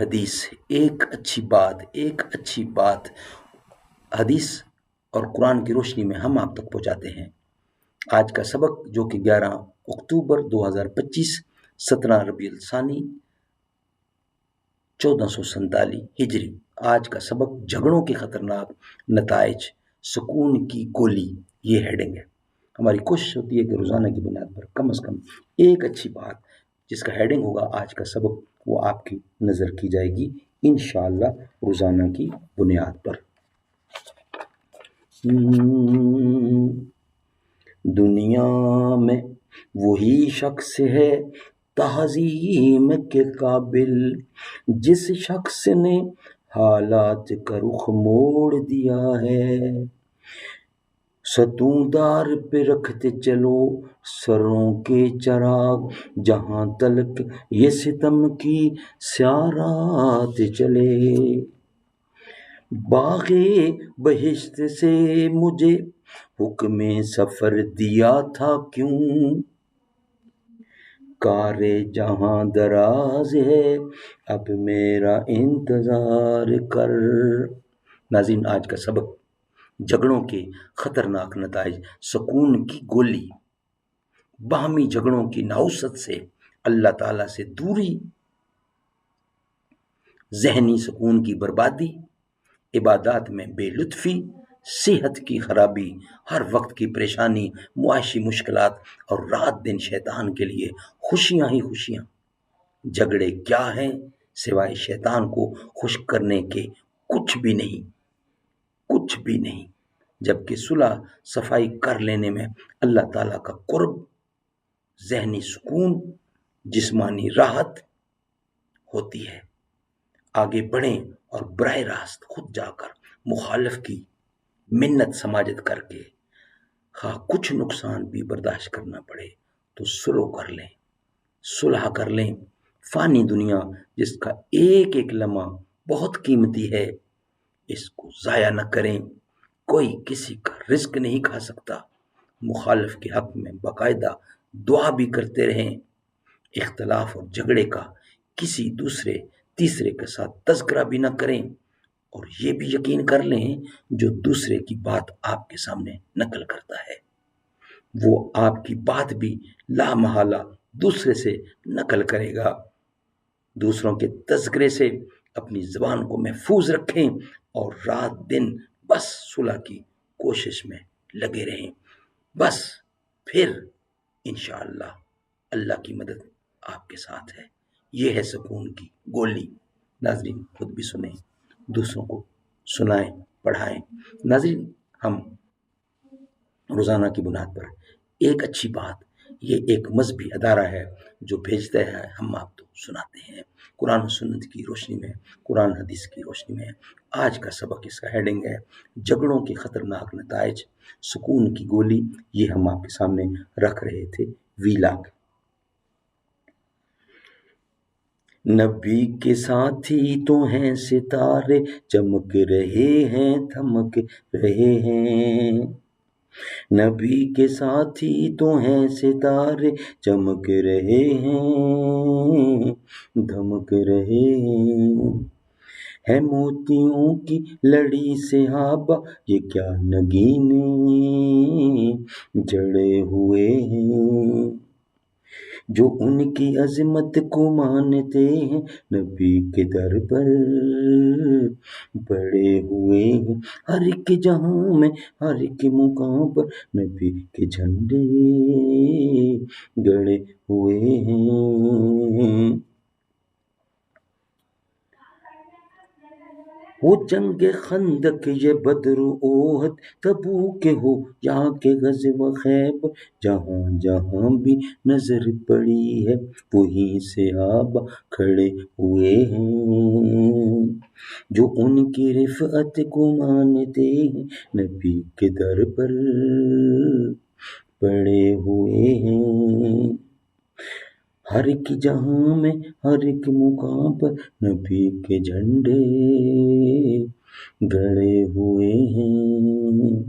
حدیث، ایک اچھی بات حدیث اور قرآن کی روشنی میں ہم آپ تک پہنچاتے ہیں۔ آج کا سبق جو کہ 11 اکتوبر 2025 17 ربیع الثانی 1447 ہجری، آج کا سبق جھگڑوں کے خطرناک نتائج، سکون کی گولی، یہ ہیڈنگ ہے۔ ہماری کوشش ہوتی ہے کہ روزانہ کی بنیاد پر کم از کم ایک اچھی بات جس کا ہیڈنگ ہوگا آج کا سبق، وہ آپ کی نظر کی جائے گی انشاءاللہ روزانہ کی بنیاد پر۔ دنیا میں وہی شخص ہے تعظیم کے قابل، جس شخص نے حالات کا رخ موڑ دیا ہے۔ ستون دار پہ رکھتے چلو سروں کے چراغ، جہاں تلک یہ ستم کی سیارات چلے۔ باغ بہشت سے مجھے حکم سفر دیا تھا کیوں، کار جہاں دراز ہے اب میرا انتظار کر۔ ناظرین، آج کا سبق جھگڑوں کے خطرناک نتائج، سکون کی گولی، باہمی جھگڑوں کی نحوست سے اللہ تعالیٰ سے دوری، ذہنی سکون کی بربادی، عبادات میں بے لطفی، صحت کی خرابی، ہر وقت کی پریشانی، معاشی مشکلات اور رات دن شیطان کے لیے خوشیاں ہی خوشیاں۔ جھگڑے کیا ہیں سوائے شیطان کو خوش کرنے کے؟ کچھ بھی نہیں، جبکہ صلح صفائی کر لینے میں اللہ تعالیٰ کا قرب، ذہنی سکون، جسمانی راحت ہوتی ہے۔ آگے بڑھیں اور براہ راست خود جا کر مخالف کی منت سماجت کر کے، خواہ کچھ نقصان بھی برداشت کرنا پڑے تو صلح کر لیں۔ فانی دنیا جس کا ایک ایک لمحہ بہت قیمتی ہے، اس کو ضائع نہ کریں۔ کوئی کسی کا رزق نہیں کھا سکتا۔ مخالف کے حق میں باقاعدہ دعا بھی کرتے رہیں۔ اختلاف اور جھگڑے کا کسی تیسرے کے ساتھ تذکرہ بھی نہ کریں، اور یہ بھی یقین کر لیں جو دوسرے کی بات آپ کے سامنے نقل کرتا ہے، وہ آپ کی بات بھی لا محالہ دوسرے سے نقل کرے گا۔ دوسروں کے تذکرے سے اپنی زبان کو محفوظ رکھیں اور رات دن بس صلح کی کوشش میں لگے رہیں۔ بس پھر انشاءاللہ اللہ کی مدد آپ کے ساتھ ہے۔ یہ ہے سکون کی گولی۔ ناظرین، خود بھی سنیں، دوسروں کو سنائیں، پڑھائیں۔ ناظرین، ہم روزانہ کی بنیاد پر ایک اچھی بات، یہ ایک مذہبی ادارہ ہے جو بھیجتا ہے، ہم آپ کو سناتے ہیں قرآن و سنت کی روشنی میں، قرآن حدیث کی روشنی میں۔ آج کا سبق اس کا ہیڈنگ ہے جھگڑوں کے خطرناک نتائج، سکون کی گولی۔ یہ ہم آپ کے سامنے رکھ رہے تھے ویلاگ۔ نبی کے ساتھی تو ہیں ستارے، چمک رہے ہیں تھمک رہے ہیں۔ نبی کے ساتھی تو ہیں ستارے، چمک رہے ہیں دھمک رہے ہیں۔ ہے موتیوں کی لڑی صحابہ، یہ کیا نگینے جڑے ہوئے ہیں۔ جو ان کی عظمت کو مانتے ہیں، نبی کے در پر پڑے ہوئے ہیں۔ ہر ایک جہاں میں، ہر ایک مقام پر نبی کے جھنڈے گڑے ہوئے ہیں۔ وہ جنگ خندق، یہ بدر و احد، تبوک ہو یا کہ غزوہ خیبر، جہاں جہاں بھی نظر پڑی ہے وہیں صحابہ کھڑے ہوئے ہیں۔ جو ان کی رفعت کو مانتے ہیں، نبی کے در پر پڑے ہوئے ہیں۔ ہر ایک جہاں میں، ہر ایک مقام پر نبی کے جھنڈے گڑے ہوئے ہیں۔